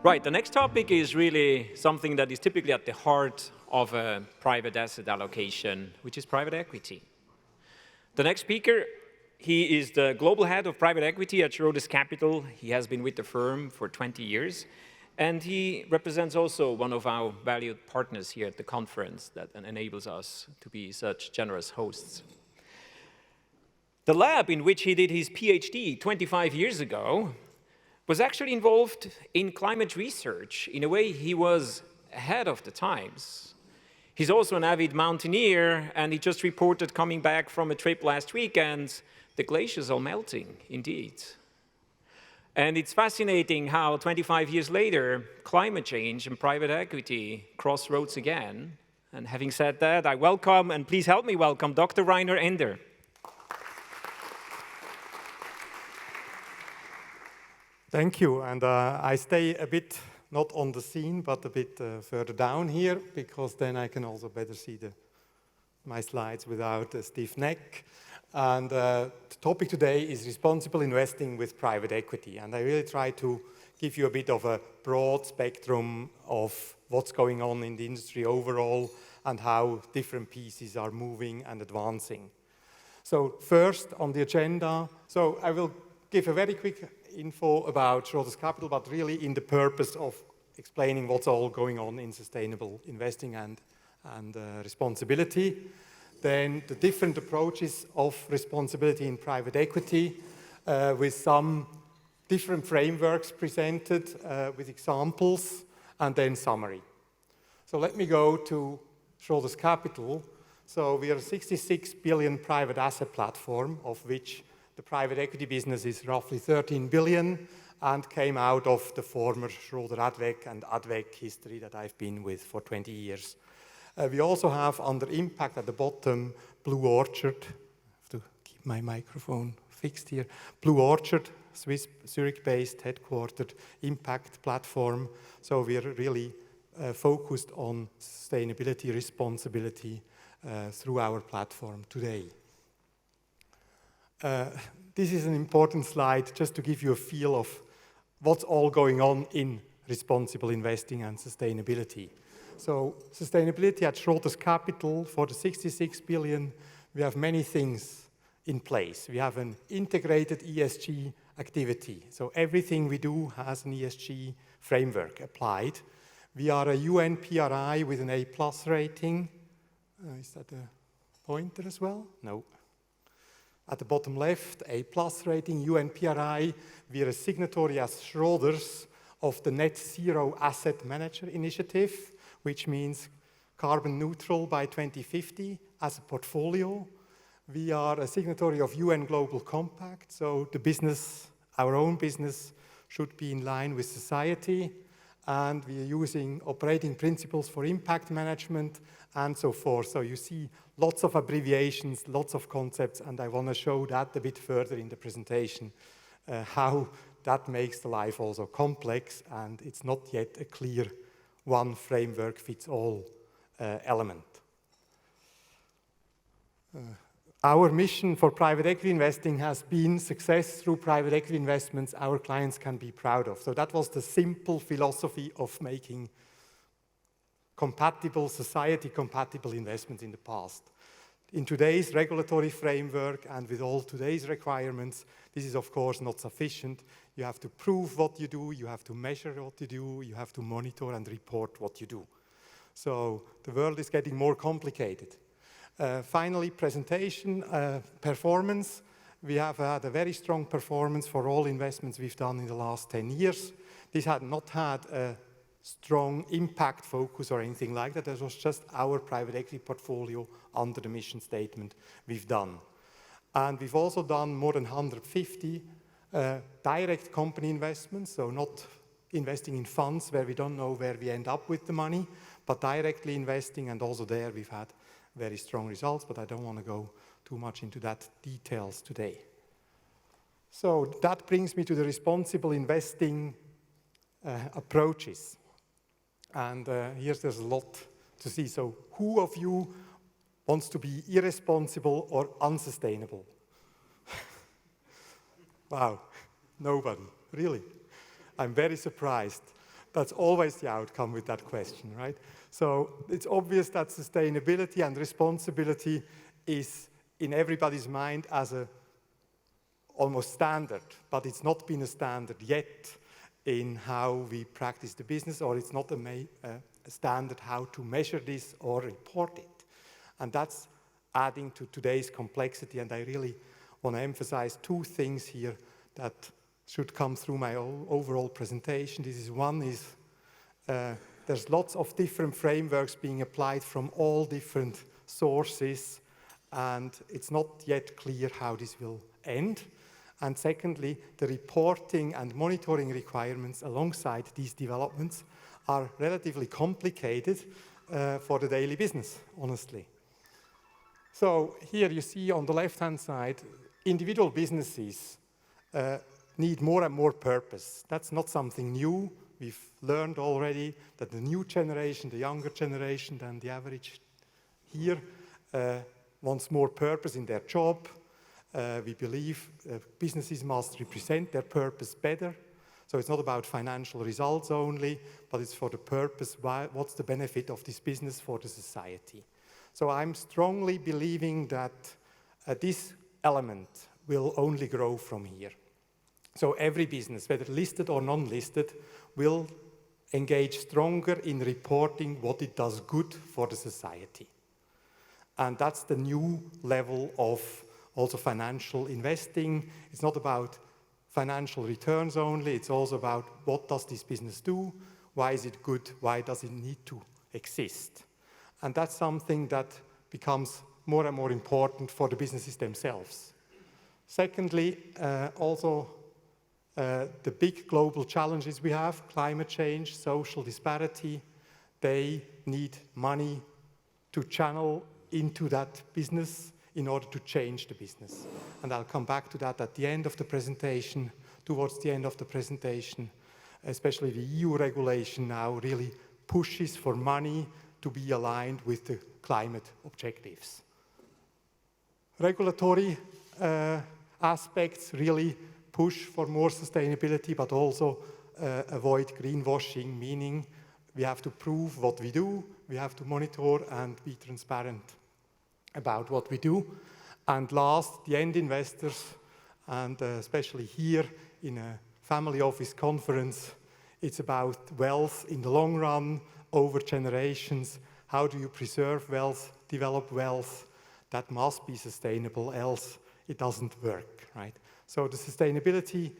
Right, the next topic is really something that is typically at the heart of a private asset allocation, which is private equity. The next speaker, he is the global head of private equity at Schroders Capital. He has been with the firm for 20 years, and he represents also one of our valued partners here at the conference that enables us to be such generous hosts. The lab in which he did his PhD 25 years ago was actually involved in climate research. In a way, he was ahead of the times. He's also an avid mountaineer, and he just reported coming back from a trip last week, and the glaciers are melting, indeed. And it's fascinating how 25 years later, climate change and private equity cross roads again. And having said that, I welcome, and please help me welcome, Dr. Rainer Ender. Thank you, and I stay a bit, not on the scene, but a bit further down here, because then I can also better see my slides without a stiff neck. And the topic today is responsible investing with private equity, and I really try to give you a bit of a broad spectrum of what's going on in the industry overall and how different pieces are moving and advancing. So first on the agenda, so I will give a very quick info about Schroders Capital, but really in the purpose of explaining what's all going on in sustainable investing and responsibility. Then the different approaches of responsibility in private equity with some different frameworks presented with examples, and then summary. So let me go to Schroders Capital. So we are a 66 billion private asset platform, of which the private equity business is roughly 13 billion and came out of the former Schroder Advec and Advec history that I've been with for 20 years. We also have under impact at the bottom Blue Orchard. I have to keep my microphone fixed here. Blue Orchard, Swiss, Zurich-based, headquartered impact platform. So we are really focused on sustainability, responsibility through our platform today. This is an important slide just to give you a feel of what's all going on in responsible investing and sustainability. So sustainability at Schroders Capital, for the 66 billion, we have many things in place. We have an integrated ESG activity. So everything we do has an ESG framework applied. We are a UN PRI with an A+ rating. Is that a pointer as well? No. At the bottom left, A+ rating, UN PRI. We are a signatory as Schroders of the Net Zero Asset Manager Initiative, which means carbon neutral by 2050 as a portfolio. We are a signatory of UN Global Compact, so the business, our own business, should be in line with society. And we are using operating principles for impact management and so forth. So you see lots of abbreviations, lots of concepts, and I want to show that a bit further in the presentation, how that makes the life also complex, and it's not yet a clear one framework fits all element. Our mission for private equity investing has been success through private equity investments our clients can be proud of. So that was the simple philosophy of making compatible, society-compatible investments in the past. In today's regulatory framework and with all today's requirements, this is of course not sufficient. You have to prove what you do, you have to measure what you do, you have to monitor and report what you do. So the world is getting more complicated. Finally, presentation, performance. We have had a very strong performance for all investments we've done in the last 10 years. This had not had a strong impact focus or anything like that. That was just our private equity portfolio under the mission statement we've done. And we've also done more than 150 direct company investments, so not investing in funds where we don't know where we end up with the money, but directly investing, and also there we've had very strong results, but I don't want to go too much into that details today. So that brings me to the responsible investing approaches. And there's a lot to see. So who of you wants to be irresponsible or unsustainable? Wow, nobody, really. I'm very surprised. That's always the outcome with that question, right? So it's obvious that sustainability and responsibility is in everybody's mind as a almost standard, but it's not been a standard yet in how we practice the business, or it's not a standard how to measure this or report it. And that's adding to today's complexity, and I really want to emphasize two things here that should come through my overall presentation. One is there's lots of different frameworks being applied from all different sources, and it's not yet clear how this will end. And secondly, the reporting and monitoring requirements alongside these developments are relatively complicated for the daily business, honestly. So here you see on the left-hand side, individual businesses need more and more purpose. That's not something new. We've learned already that the new generation, the younger generation than the average here, wants more purpose in their job. We believe businesses must represent their purpose better. So it's not about financial results only, but it's for the purpose, what's the benefit of this business for the society. So I'm strongly believing that this element will only grow from here. So every business, whether listed or non-listed, will engage stronger in reporting what it does good for the society. And that's the new level of also financial investing. It's not about financial returns only, it's also about what does this business do, why is it good, why does it need to exist. And that's something that becomes more and more important for the businesses themselves. Secondly, also the big global challenges we have, climate change, social disparity, they need money to channel into that business in order to change the business. And I'll come back to that at the end of the presentation, towards the end of the presentation. Especially the EU regulation now really pushes for money to be aligned with the climate objectives. Regulatory aspects really push for more sustainability, but also avoid greenwashing, meaning we have to prove what we do, we have to monitor and be transparent about what we do. And last, the end investors, and especially here in a family office conference, it's about wealth in the long run, over generations. How do you preserve wealth, develop wealth? That must be sustainable, else it doesn't work, right? So the sustainability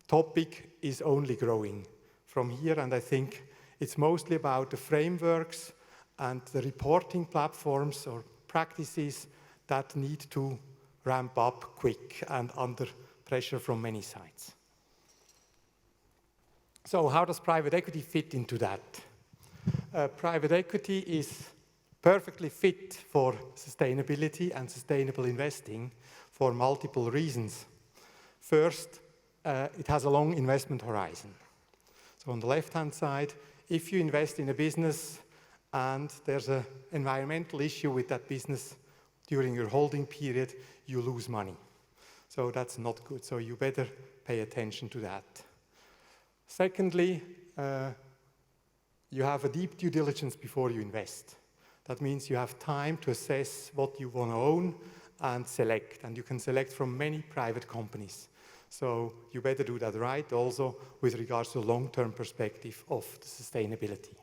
topic is only growing from here, and I think it's mostly about the frameworks and the reporting platforms or practices that need to ramp up quick and under pressure from many sides. So how does private equity fit into that? Private equity is perfectly fit for sustainability and sustainable investing for multiple reasons. First, it has a long investment horizon. So on the left-hand side, if you invest in a business and there's an environmental issue with that business during your holding period, you lose money. So that's not good. So you better pay attention to that. Secondly, you have a deep due diligence before you invest. That means you have time to assess what you want to own and select. And you can select from many private companies. So you better do that right also with regards to long-term perspective of the sustainability.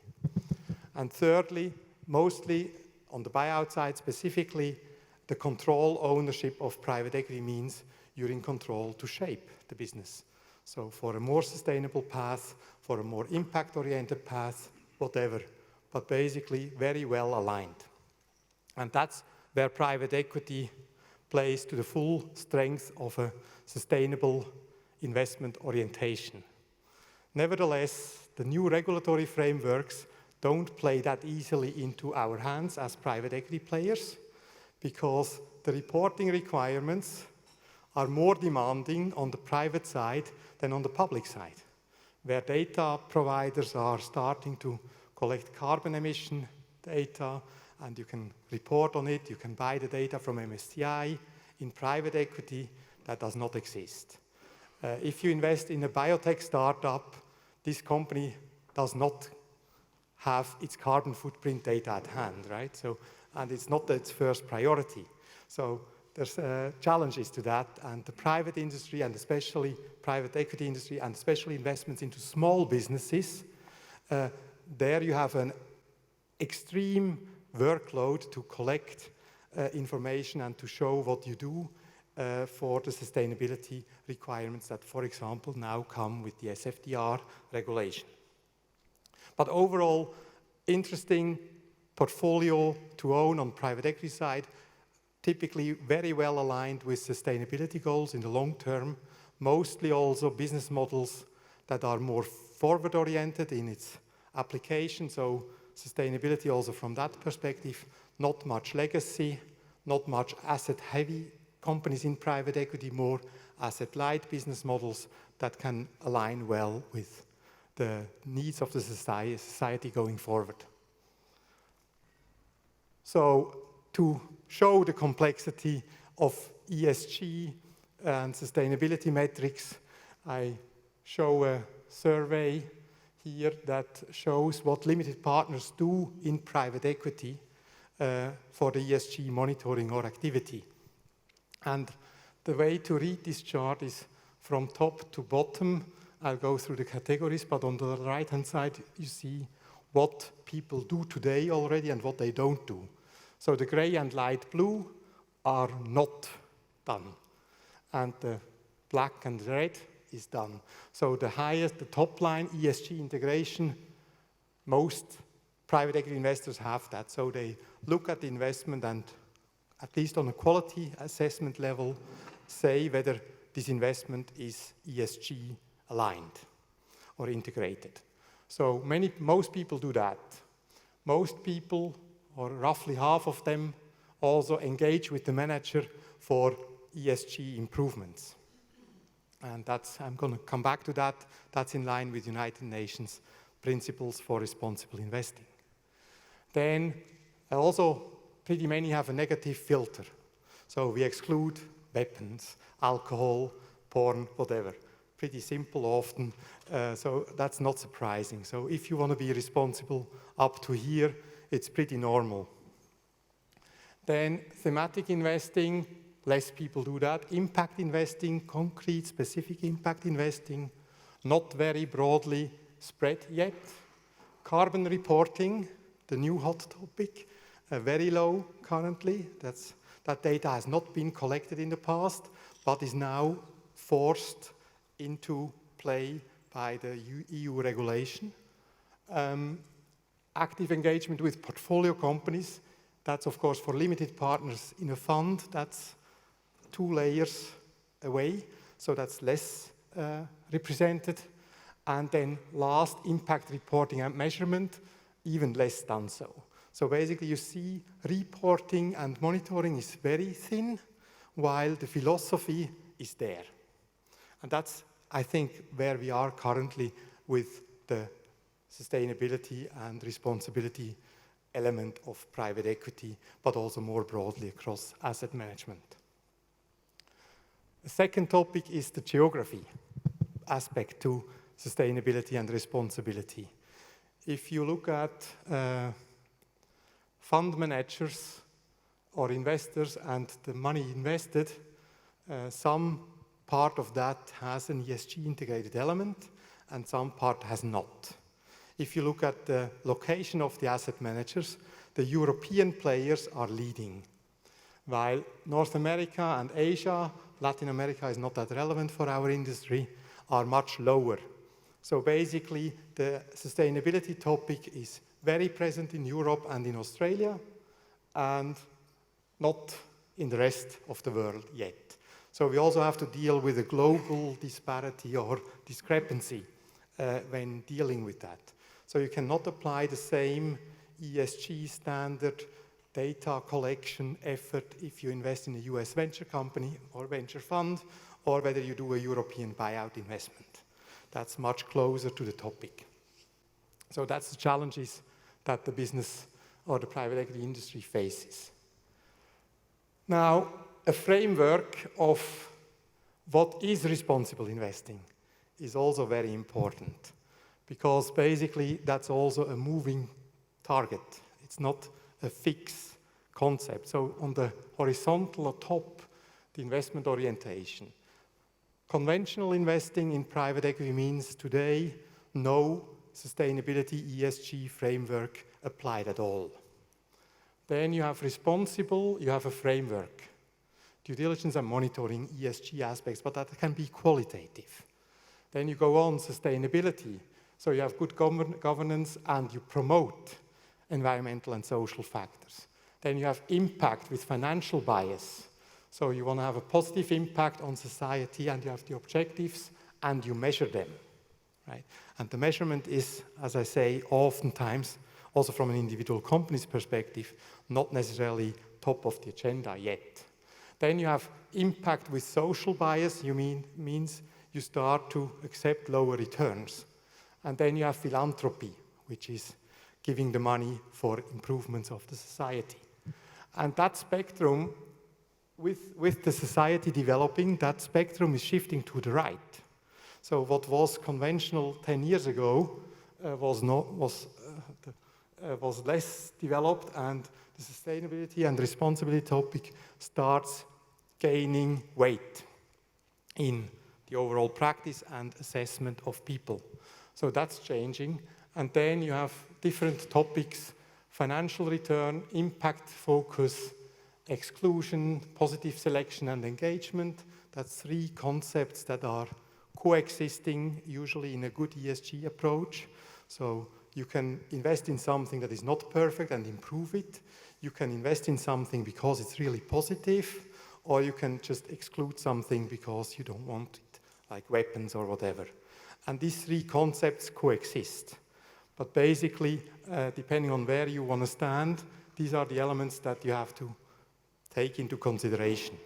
And thirdly, mostly on the buyout side specifically, the control ownership of private equity means you're in control to shape the business. So for a more sustainable path, for a more impact-oriented path, whatever, but basically very well aligned. And that's where private equity plays to the full strength of a sustainable investment orientation. Nevertheless, the new regulatory frameworks don't play that easily into our hands as private equity players because the reporting requirements are more demanding on the private side than on the public side, where data providers are starting to collect carbon emission data, and you can report on it, you can buy the data from MSCI. In private equity, that does not exist. If you invest in a biotech startup, this company does not have its carbon footprint data at hand, right? So, and it's not its first priority. So there's challenges to that, and the private industry, and especially private equity industry, and especially investments into small businesses, there you have an extreme workload to collect information and to show what you do for the sustainability requirements that, for example, now come with the SFDR regulation. But overall, interesting portfolio to own on private equity side, typically very well aligned with sustainability goals in the long term, mostly also business models that are more forward-oriented in its application, so sustainability also from that perspective, not much legacy, not much asset-heavy companies in private equity, more asset-light business models that can align well with the needs of the society going forward. So to show the complexity of ESG and sustainability metrics, I show a survey here that shows what limited partners do in private equity for the ESG monitoring or activity. And the way to read this chart is from top to bottom. I'll go through the categories, but on the right-hand side, you see what people do today already and what they don't do. So the gray and light blue are not done, and the black and red is done. So the highest, the top line, ESG integration, most private equity investors have that. So they look at the investment and, at least on a quality assessment level, say whether this investment is ESG aligned or integrated. So most people do that. Most people, or roughly half of them, also engage with the manager for ESG improvements. And that's, I'm going to come back to that. That's in line with United Nations principles for responsible investing. Then also pretty many have a negative filter. So we exclude weapons, alcohol, porn, whatever. Pretty simple often, so that's not surprising. So if you want to be responsible up to here, it's pretty normal. Then thematic investing, less people do that. Impact investing, concrete, specific impact investing, not very broadly spread yet. Carbon reporting, the new hot topic, very low currently. That data has not been collected in the past, but is now forced into play by the EU regulation. Active engagement with portfolio companies, that's of course for limited partners in a fund, that's 2 layers away, so that's less represented. And then last, impact reporting and measurement, even less done so. So basically you see reporting and monitoring is very thin, while the philosophy is there. And that's, I think, where we are currently with the sustainability and responsibility element of private equity, but also more broadly across asset management. The second topic is the geography aspect to sustainability and responsibility. If you look at fund managers or investors and the money invested, some part of that has an ESG integrated element and some part has not. If you look at the location of the asset managers, the European players are leading, while North America and Asia, Latin America is not that relevant for our industry, are much lower. So basically, the sustainability topic is very present in Europe and in Australia, and not in the rest of the world yet. So we also have to deal with a global disparity or discrepancy when dealing with that. So you cannot apply the same ESG standard data collection effort if you invest in a US venture company or venture fund, or whether you do a European buyout investment. That's much closer to the topic. So that's the challenges that the business or the private equity industry faces. Now, a framework of what is responsible investing is also very important. because basically that's also a moving target. It's not a fixed concept. So on the horizontal or top, the investment orientation. Conventional investing in private equity means today no sustainability ESG framework applied at all. Then you have responsible, you have a framework. Due diligence and monitoring ESG aspects, but that can be qualitative. Then you go on sustainability. So you have good governance and you promote environmental and social factors. Then you have impact with financial bias. So you want to have a positive impact on society and you have the objectives and you measure them, right? And the measurement is, as I say, oftentimes, also from an individual company's perspective, not necessarily top of the agenda yet. Then you have impact with social bias, means you start to accept lower returns. And then you have philanthropy, which is giving the money for improvements of the society. And that spectrum, with the society developing, that spectrum is shifting to the right. So what was conventional 10 years ago was less developed, and the sustainability and responsibility topic starts gaining weight in the overall practice and assessment of people. So that's changing. And then you have different topics: financial return, impact focus, exclusion, positive selection, and engagement. That's three concepts that are coexisting, usually in a good ESG approach. So you can invest in something that is not perfect and improve it. You can invest in something because it's really positive, or you can just exclude something because you don't want it, like weapons or whatever. And these three concepts coexist. But basically, depending on where you want to stand, these are the elements that you have to take into consideration.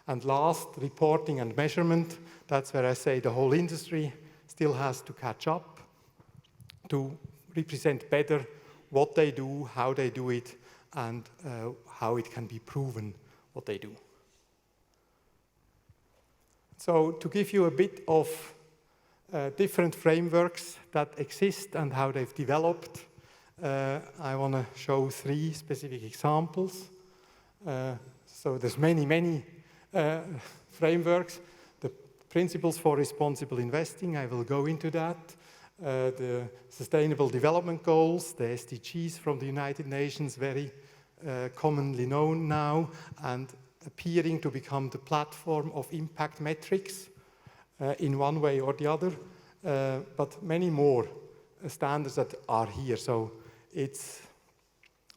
And last, reporting and measurement. That's where I say the whole industry still has to catch up to represent better what they do, how they do it, and how it can be proven what they do. So to give you a bit of different frameworks that exist and how they've developed, I want to show three specific examples. So there's many frameworks. The principles for responsible investing, I will go into that. The Sustainable Development Goals, the SDGs from the United Nations, very commonly known now, and appearing to become the platform of impact metrics in one way or the other, but many more standards that are here. So it's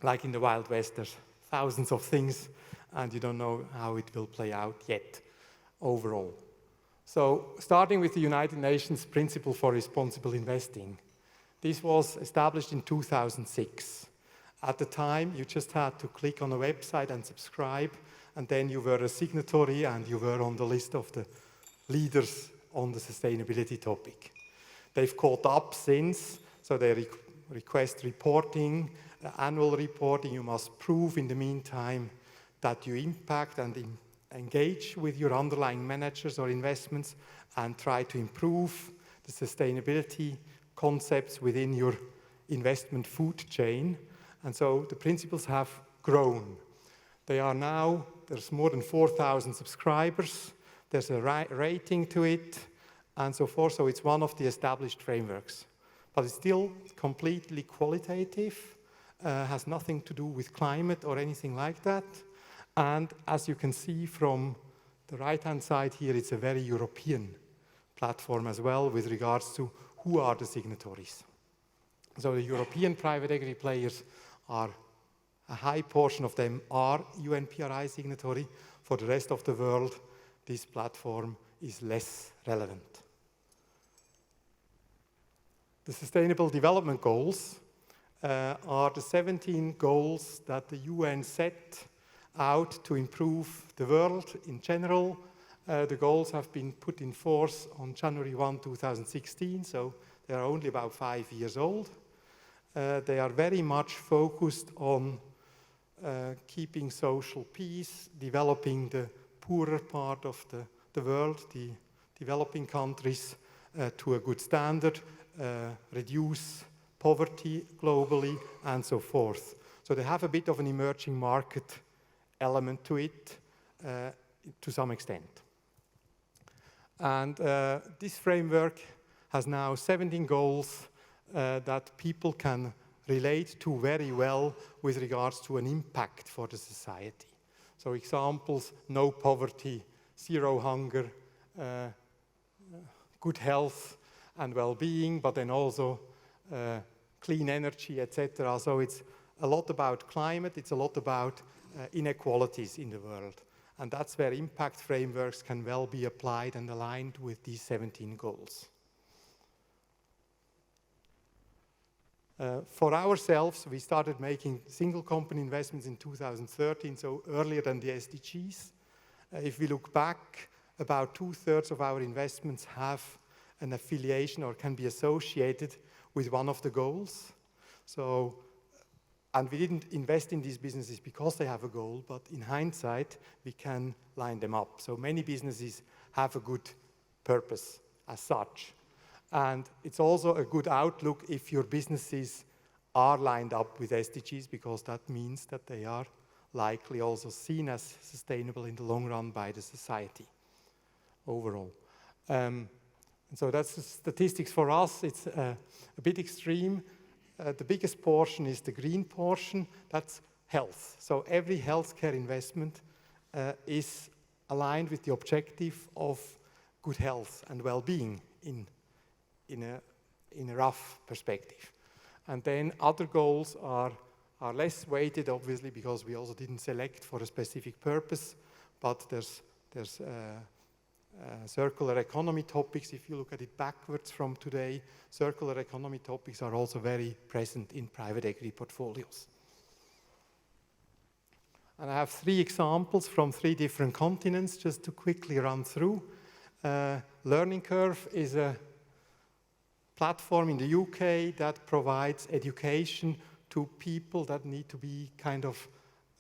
like in the Wild West, there's thousands of things, and you don't know how it will play out yet overall. So starting with the United Nations Principle for Responsible Investing. This was established in 2006. At the time, you just had to click on a website and subscribe, and then you were a signatory and you were on the list of the leaders on the sustainability topic. They've caught up since, so they request reporting, annual reporting. You must prove in the meantime that you impact and engage with your underlying managers or investments and try to improve the sustainability concepts within your investment food chain. And so the principles have grown. They are now, there's more than 4,000 subscribers. There's a rating to it and so forth. So it's one of the established frameworks. But it's still completely qualitative, has nothing to do with climate or anything like that. And as you can see from the right-hand side here, it's a very European platform as well with regards to who are the signatories. So the European private equity players are, a high portion of them are UNPRI signatory. For the rest of the world, this platform is less relevant. The Sustainable Development Goals are the 17 goals that the UN set out to improve the world in general. The goals have been put in force on January 1, 2016, so they are only about 5 years old. They are very much focused on keeping social peace, developing the poorer part of the world, the developing countries, to a good standard, reduce poverty globally, and so forth. So they have a bit of an emerging market element to it to some extent. And this framework has now 17 goals that people can relate to very well with regards to an impact for the society. So examples: no poverty, zero hunger, good health and well-being, but then also clean energy, etc. So it's a lot about climate, it's a lot about inequalities in the world. And that's where impact frameworks can well be applied and aligned with these 17 goals. For ourselves, we started making single company investments in 2013, so earlier than the SDGs. If we look back, about 2/3 of our investments have an affiliation or can be associated with one of the goals. So, and we didn't invest in these businesses because they have a goal, but in hindsight, we can line them up. So many businesses have a good purpose as such. And it's also a good outlook if your businesses are lined up with SDGs, because that means that they are likely also seen as sustainable in the long run by the society overall. And so that's the statistics for us. It's a bit extreme. The biggest portion is the green portion. That's health. So every healthcare investment is aligned with the objective of good health and well-being in a rough perspective. And then other goals are less weighted, obviously, because we also didn't select for a specific purpose, but there's circular economy topics. If you look at it backwards from today, circular economy topics are also very present in private equity portfolios. And I have 3 examples from 3 different continents, just to quickly run through. Learning Curve is a platform in the UK that provides education to people that need to be kind of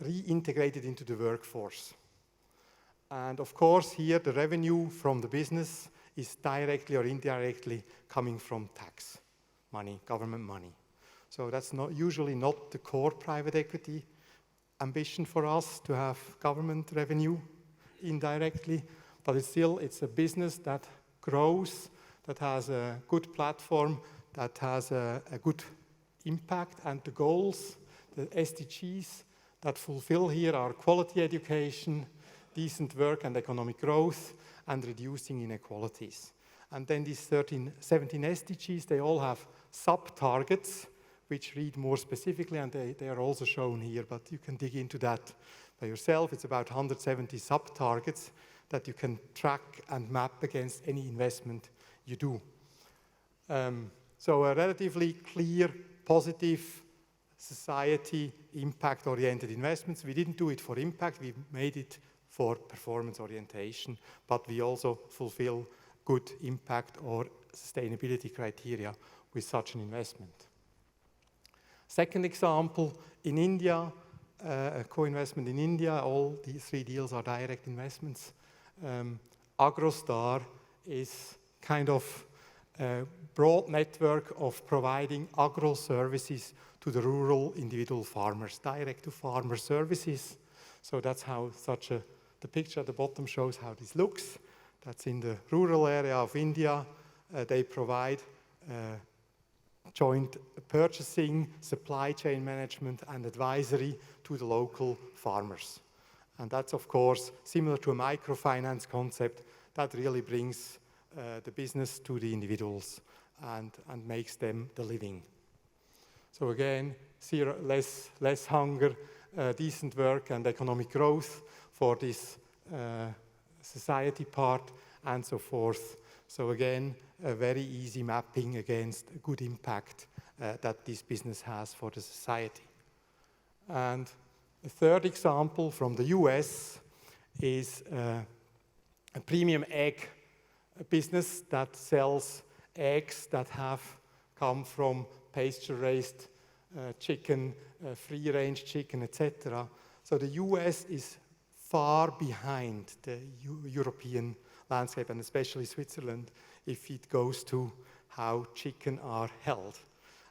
reintegrated into the workforce. And of course, here the revenue from the business is directly or indirectly coming from tax money, government money. So that's usually not the core private equity ambition for us to have government revenue indirectly, but it's a business that grows, that has a good platform, that has a good impact, and the goals, the SDGs that fulfill here are quality education, decent work and economic growth, and reducing inequalities. And then these 17 SDGs, they all have sub-targets, which read more specifically, and they are also shown here, but you can dig into that by yourself. It's about 170 sub-targets that you can track and map against any investment you do. So a relatively clear, positive, society, impact-oriented investments. We didn't do it for impact, we made it for performance orientation, but we also fulfill good impact or sustainability criteria with such an investment. Second example, in India, a co-investment in India. All these 3 deals are direct investments. Agrostar is kind of a broad network of providing agro services to the rural individual farmers, direct-to-farmer services. So that's how the picture at the bottom shows how this looks. That's in the rural area of India. They provide joint purchasing, supply chain management, and advisory to the local farmers. And that's, of course, similar to a microfinance concept that really brings the business to the individuals and makes them the living. So again, less hunger, decent work and economic growth for this society part and so forth. So again, a very easy mapping against a good impact that this business has for the society. And a third example from the US is a premium egg business that sells eggs that have come from pasture-raised chicken, free-range chicken, etc. So the US is far behind the European landscape, and especially Switzerland, if it goes to how chicken are held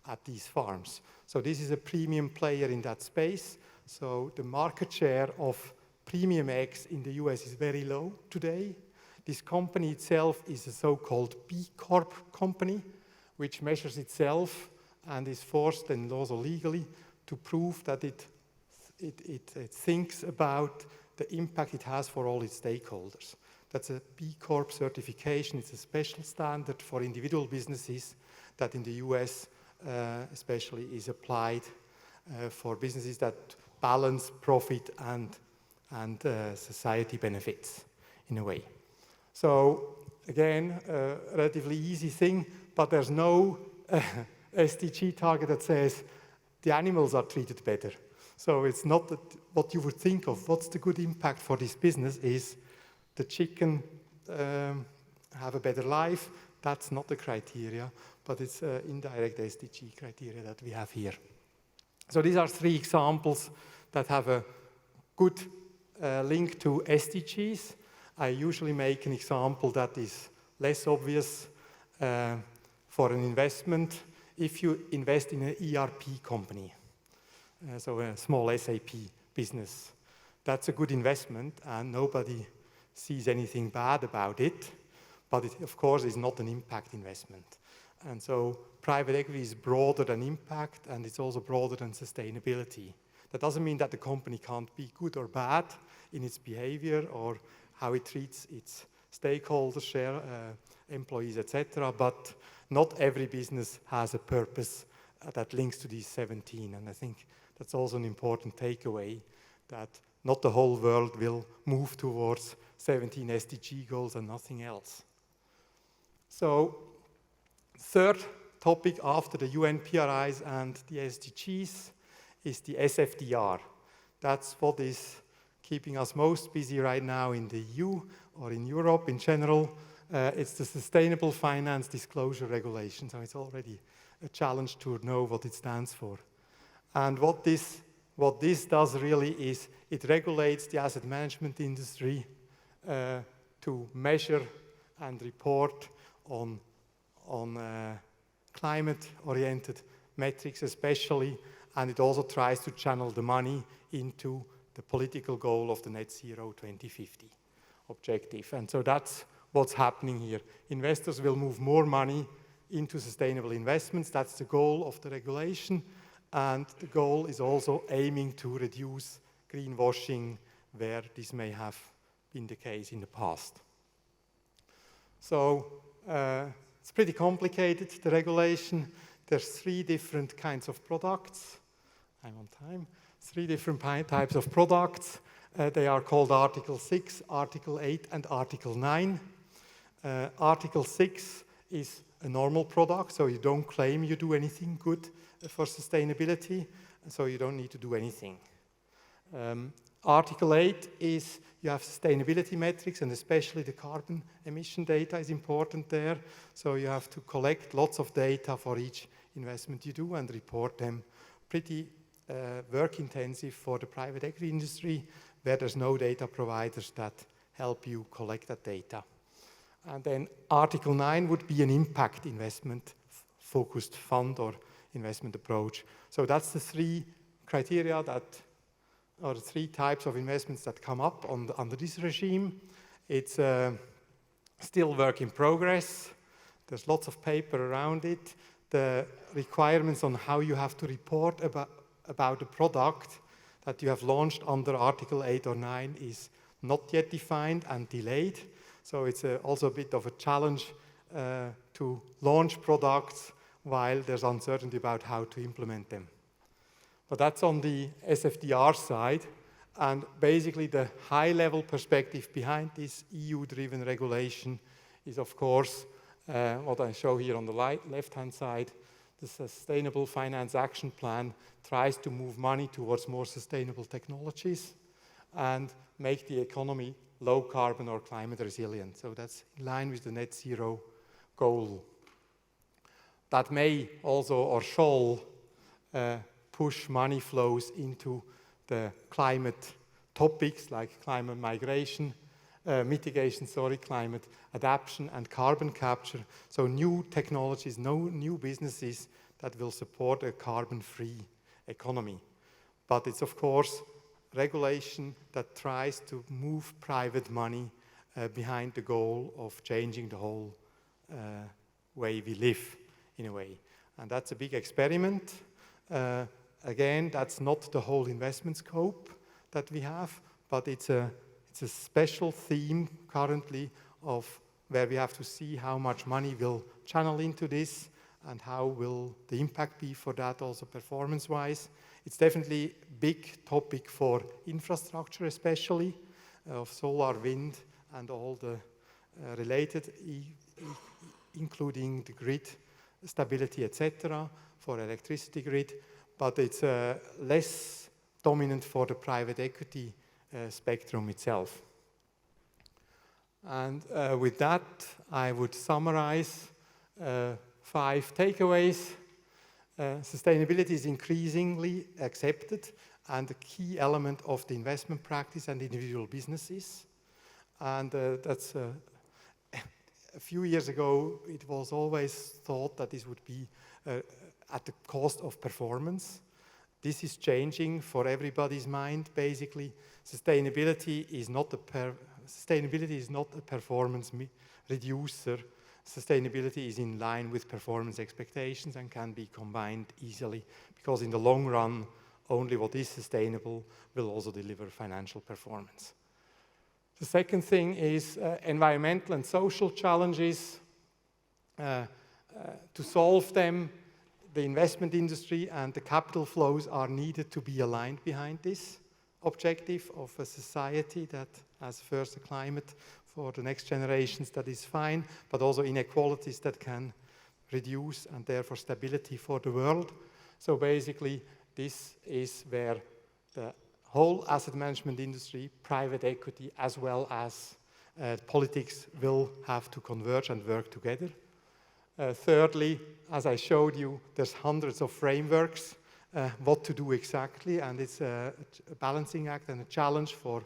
at these farms. So this is a premium player in that space. So the market share of premium eggs in the US is very low today. This company itself is a so-called B Corp company, which measures itself and is forced and also legally to prove that it thinks about the impact it has for all its stakeholders. That's a B Corp certification. It's a special standard for individual businesses that in the US especially is applied for businesses that balance profit and society benefits in a way. So again, a relatively easy thing, but there's no SDG target that says the animals are treated better. So it's not that what you would think of, what's the good impact for this business is the chicken have a better life. That's not the criteria, but it's indirect SDG criteria that we have here. So these are 3 examples that have a good link to SDGs. I usually make an example that is less obvious for an investment. If you invest in an ERP company, so a small SAP business, that's a good investment and nobody sees anything bad about it, but it, of course, is not an impact investment. And so private equity is broader than impact, and it's also broader than sustainability. That doesn't mean that the company can't be good or bad in its behavior or how it treats its stakeholders, employees, etc. But not every business has a purpose that links to these 17. And I think that's also an important takeaway, that not the whole world will move towards 17 SDG goals and nothing else. So, third topic after the UN PRIs and the SDGs is the SFDR. That's what is keeping us most busy right now in the EU or in Europe in general. It's the Sustainable Finance Disclosure Regulation. So it's already a challenge to know what it stands for. And what this does really is it regulates the asset management industry to measure and report on climate-oriented metrics especially, and it also tries to channel the money into the political goal of the net zero 2050 objective. And so that's what's happening here. Investors will move more money into sustainable investments. That's the goal of the regulation. And the goal is also aiming to reduce greenwashing where this may have been the case in the past. So it's pretty complicated, the regulation. There's 3 different kinds of products. I'm on time. 3 different types of products. They are called Article 6, Article 8, and Article 9. Article 6 is a normal product, so you don't claim you do anything good for sustainability, so you don't need to do anything. Article 8 is you have sustainability metrics, and especially the carbon emission data is important there. So you have to collect lots of data for each investment you do and report them. Pretty work intensive for the private equity industry, where there's no data providers that help you collect that data. And then Article 9 would be an impact investment focused fund or investment approach. So that's the 3 criteria that, or the 3 types of investments that come up under this regime. It's still work in progress. There's lots of paper around it. The requirements on how you have to report about a product that you have launched under Article 8 or 9 is not yet defined and delayed. So it's also a bit of a challenge to launch products while there's uncertainty about how to implement them. But that's on the SFDR side. And basically the high-level perspective behind this EU-driven regulation is, of course, what I show here on the left-hand side. The Sustainable Finance Action Plan tries to move money towards more sustainable technologies and make the economy low carbon or climate resilient. So that's in line with the net zero goal. That may also or shall push money flows into the climate topics like climate migration mitigation, climate adaptation, and carbon capture. So new technologies, new businesses that will support a carbon-free economy. But it's, of course, regulation that tries to move private money behind the goal of changing the whole way we live, in a way. And that's a big experiment. Again, that's not the whole investment scope that we have, but it's a special theme currently of where we have to see how much money will channel into this and how will the impact be for that also performance-wise. It's definitely a big topic for infrastructure, especially of solar, wind, and all the related, including the grid stability, etc., for electricity grid. But it's less dominant for the private equity spectrum itself. And with that, I would summarize 5 takeaways. Sustainability is increasingly accepted and a key element of the investment practice and individual businesses. And that's a few years ago, it was always thought that this would be at the cost of performance. This is changing for everybody's mind, basically. Sustainability is not a performance reducer. Sustainability is in line with performance expectations and can be combined easily, because in the long run, only what is sustainable will also deliver financial performance. The second thing is environmental and social challenges. To solve them, the investment industry and the capital flows are needed to be aligned behind this objective of a society that has first a climate for the next generations that is fine, but also inequalities that can reduce and therefore stability for the world. So basically, this is where the whole asset management industry, private equity, as well as politics will have to converge and work together. Thirdly, as I showed you, there's hundreds of frameworks, what to do exactly, and it's a balancing act and a challenge for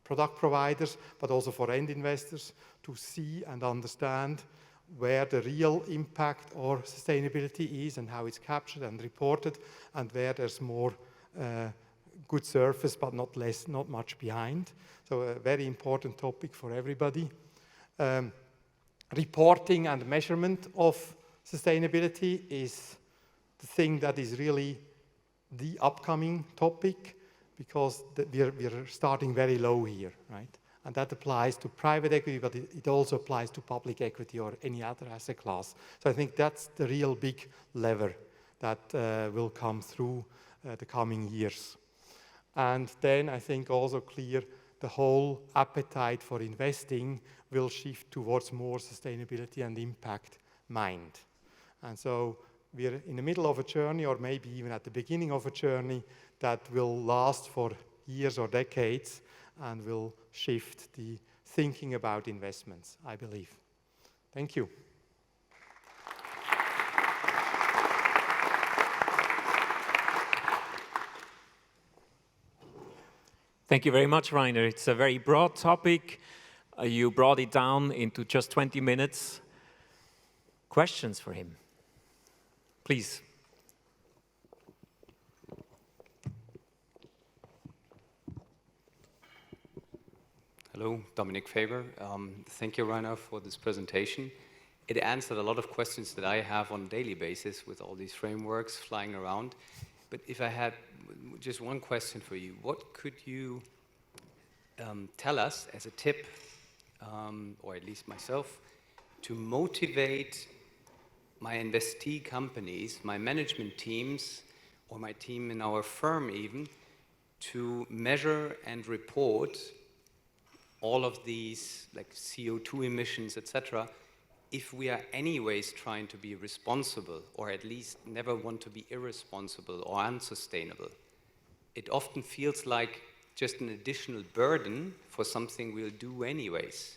product providers, but also for end investors to see and understand where the real impact or sustainability is and how it's captured and reported, and where there's more good surface, but not much behind. So a very important topic for everybody. Reporting and measurement of sustainability is the thing that is really the upcoming topic, because we're starting very low here, right? And that applies to private equity, but it also applies to public equity or any other asset class. So I think that's the real big lever that will come through the coming years. And then I think also clear the whole appetite for investing will shift towards more sustainability and impact mind. And so we're in the middle of a journey, or maybe even at the beginning of a journey that will last for years or decades and will shift the thinking about investments, I believe. Thank you. Thank you very much, Rainer. It's a very broad topic. You brought it down into just 20 minutes. Questions for him? Please. Hello, Dominic Faber. Thank you, Rainer, for this presentation. It answered a lot of questions that I have on a daily basis with all these frameworks flying around. But if I had just one question for you, what could you tell us as a tip, or at least myself, to motivate my investee companies, my management teams, or my team in our firm even, to measure and report all of these, like CO2 emissions, etc., if we are anyways trying to be responsible, or at least never want to be irresponsible or unsustainable? It often feels like just an additional burden for something we'll do anyways.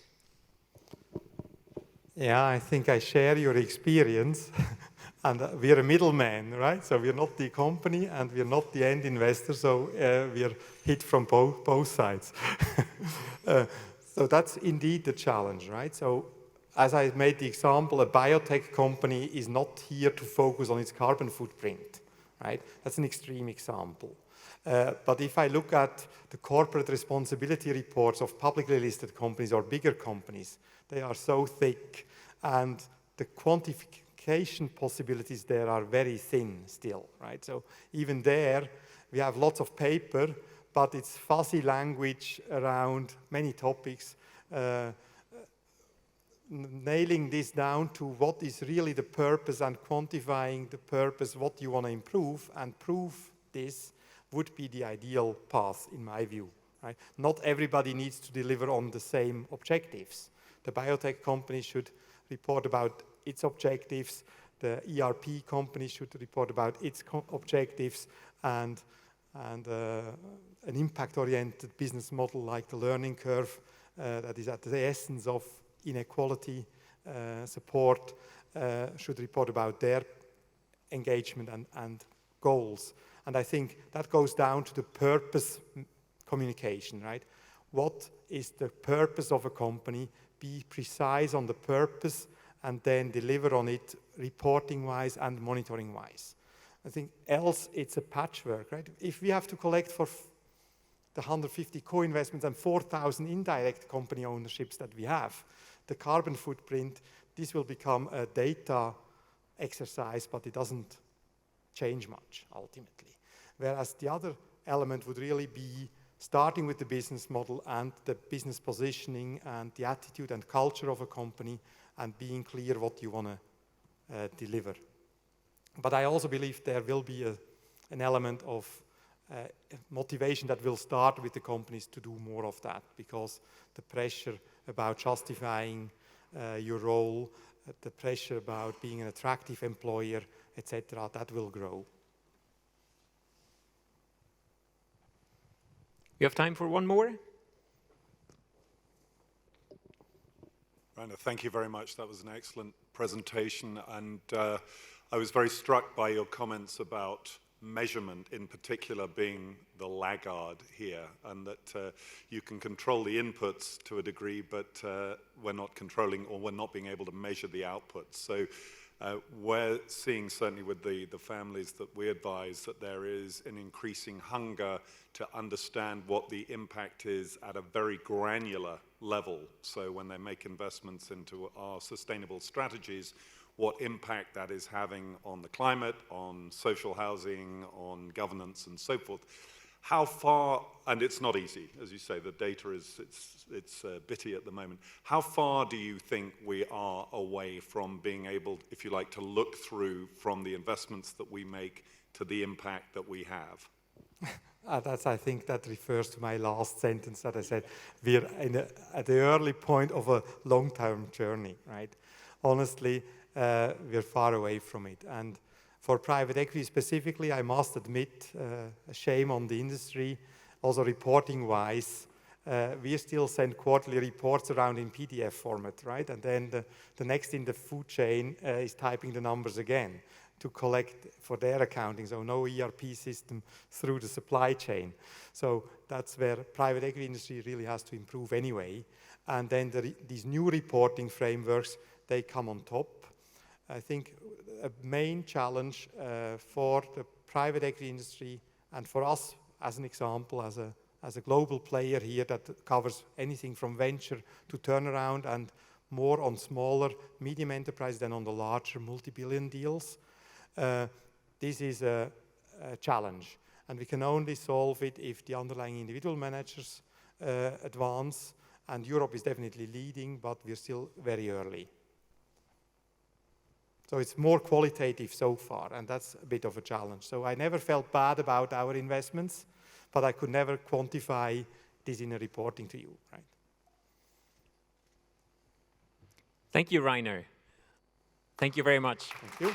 Yeah, I think I share your experience. And we're a middleman, right? So we're not the company and we're not the end investor, so we're hit from both sides. So that's indeed the challenge, right? So as I made the example, a biotech company is not here to focus on its carbon footprint, right? That's an extreme example. But if I look at the corporate responsibility reports of publicly listed companies or bigger companies, they are so thick, and the quantification possibilities there are very thin still, right? So even there, we have lots of paper, but it's fuzzy language around many topics. Nailing this down to what is really the purpose and quantifying the purpose, what you want to improve, and prove this would be the ideal path, in my view. Right? Not everybody needs to deliver on the same objectives. The biotech company should report about its objectives, the ERP company should report about its objectives, and an impact-oriented business model like the learning curve that is at the essence of inequality support should report about their engagement and goals. And I think that goes down to the purpose communication, right? What is the purpose of a company? Be precise on the purpose and then deliver on it reporting-wise and monitoring-wise. I think else it's a patchwork, right? If we have to collect for the 150 co-investments and 4,000 indirect company ownerships that we have, the carbon footprint, this will become a data exercise, but it doesn't change much ultimately. Whereas the other element would really be starting with the business model and the business positioning and the attitude and culture of a company and being clear what you want to deliver. But I also believe there will be an element of motivation that will start with the companies to do more of that, because the pressure about justifying your role, the pressure about being an attractive employer, etc., that will grow. We have time for one more. Rainer, thank you very much. That was an excellent presentation, and I was very struck by your comments about measurement in particular being the laggard here, and that you can control the inputs to a degree, but we're not controlling, or we're not being able to measure the outputs. So we're seeing, certainly with the families that we advise, that there is an increasing hunger to understand what the impact is at a very granular level. So when they make investments into our sustainable strategies, what impact that is having on the climate, on social housing, on governance, and so forth. How far, and it's not easy, as you say, the data is, it's bitty at the moment. How far do you think we are away from being able, if you like, to look through from the investments that we make to the impact that we have? I think that refers to my last sentence that I said. We're at the early point of a long-term journey, right? Honestly, we're far away from it. And for private equity specifically, I must admit, a shame on the industry, also reporting-wise, we still send quarterly reports around in PDF format, right? And then the next in the food chain is typing the numbers again to collect for their accounting, so no ERP system through the supply chain. So that's where private equity industry really has to improve anyway. And then these new reporting frameworks, they come on top. I think a main challenge for the private equity industry and for us, as an example, as a global player here that covers anything from venture to turnaround and more on smaller, medium enterprise than on the larger multi-billion deals. This is a challenge, and we can only solve it if the underlying individual managers advance, and Europe is definitely leading, but we're still very early. So it's more qualitative so far, and that's a bit of a challenge. So I never felt bad about our investments, but I could never quantify this in a reporting to you, right? Thank you, Rainer. Thank you very much. Thank you.